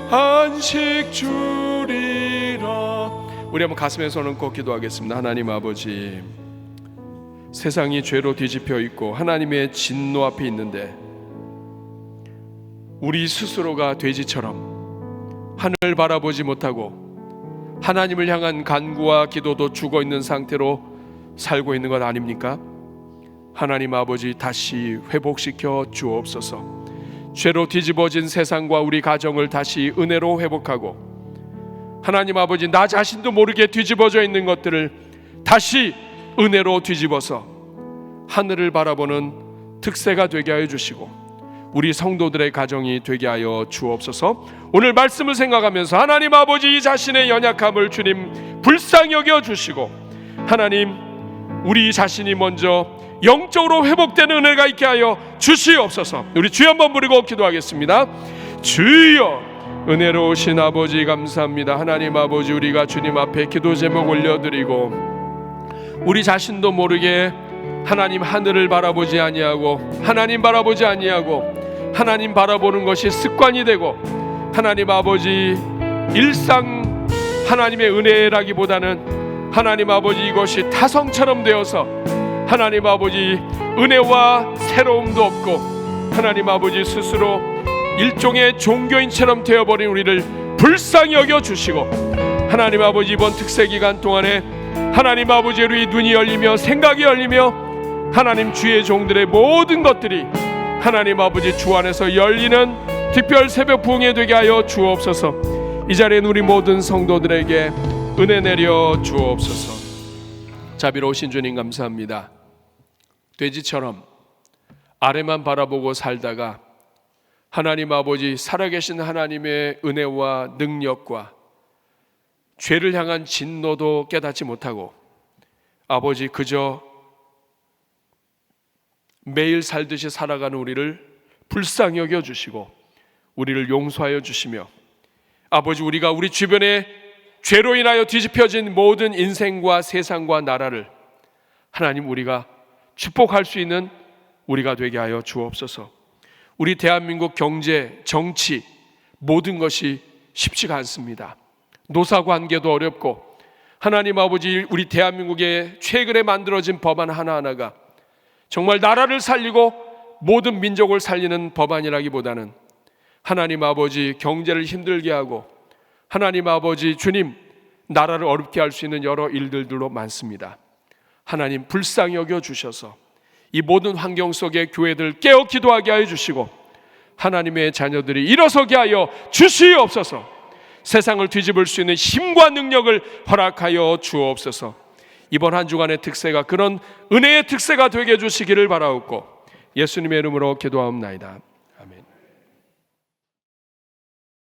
안식 주리라. 우리 한번 가슴에 손을 얹고 기도하겠습니다. 하나님 아버지, 세상이 죄로 뒤집혀 있고 하나님의 진노 앞에 있는데 우리 스스로가 돼지처럼 하늘 바라보지 못하고 하나님을 향한 간구와 기도도 죽어 있는 상태로 살고 있는 것 아닙니까? 하나님 아버지, 다시 회복시켜 주옵소서. 죄로 뒤집어진 세상과 우리 가정을 다시 은혜로 회복하고, 하나님 아버지, 나 자신도 모르게 뒤집어져 있는 것들을 다시 은혜로 뒤집어서 하늘을 바라보는 특세가 되게 하여 주시고 우리 성도들의 가정이 되게 하여 주옵소서. 오늘 말씀을 생각하면서 하나님 아버지, 이 자신의 연약함을 주님 불쌍히 여겨 주시고, 하나님 우리 자신이 먼저 영적으로 회복되는 은혜가 있게 하여 주시옵소서. 우리 주여 한번 부르고 기도하겠습니다. 주여, 은혜로우신 아버지 감사합니다. 하나님 아버지, 우리가 주님 앞에 기도 제목 올려드리고 우리 자신도 모르게 하나님 하늘을 바라보지 아니하고 하나님 바라보지 아니하고 하나님 바라보는 것이 습관이 되고, 하나님 아버지 일상 하나님의 은혜라기보다는 하나님 아버지 이것이 타성처럼 되어서 하나님 아버지 은혜와 새로움도 없고 하나님 아버지 스스로 일종의 종교인처럼 되어버린 우리를 불쌍히 여겨주시고, 하나님 아버지 이번 특세 기간 동안에 하나님 아버지 우리 눈이 열리며 생각이 열리며 하나님 주의 종들의 모든 것들이 하나님 아버지 주 안에서 열리는 특별 새벽 부흥이 되게 하여 주옵소서. 이 자리에 우리 모든 성도들에게 은혜 내려 주옵소서. 자비로우신 주님 감사합니다. 돼지처럼 아래만 바라보고 살다가 하나님 아버지 살아계신 하나님의 은혜와 능력과 죄를 향한 진노도 깨닫지 못하고 아버지 그저 매일 살듯이 살아가는 우리를 불쌍히 여겨주시고 우리를 용서하여 주시며, 아버지 우리가 우리 주변에 죄로 인하여 뒤집혀진 모든 인생과 세상과 나라를 하나님 우리가 축복할 수 있는 우리가 되게 하여 주옵소서. 우리 대한민국 경제, 정치 모든 것이 쉽지가 않습니다. 노사관계도 어렵고 하나님 아버지 우리 대한민국에 최근에 만들어진 법안 하나하나가 정말 나라를 살리고 모든 민족을 살리는 법안이라기보다는 하나님 아버지 경제를 힘들게 하고 하나님 아버지 주님 나라를 어렵게 할 수 있는 여러 일들도 많습니다. 하나님 불쌍히 여겨 주셔서 이 모든 환경 속에 교회들 깨어 기도하게 하여 주시고 하나님의 자녀들이 일어서게 하여 주시옵소서. 세상을 뒤집을 수 있는 힘과 능력을 허락하여 주옵소서. 이번 한 주간의 특세가 그런 은혜의 특세가 되게 해주시기를 바라옵고 예수님의 이름으로 기도하옵나이다. 아멘.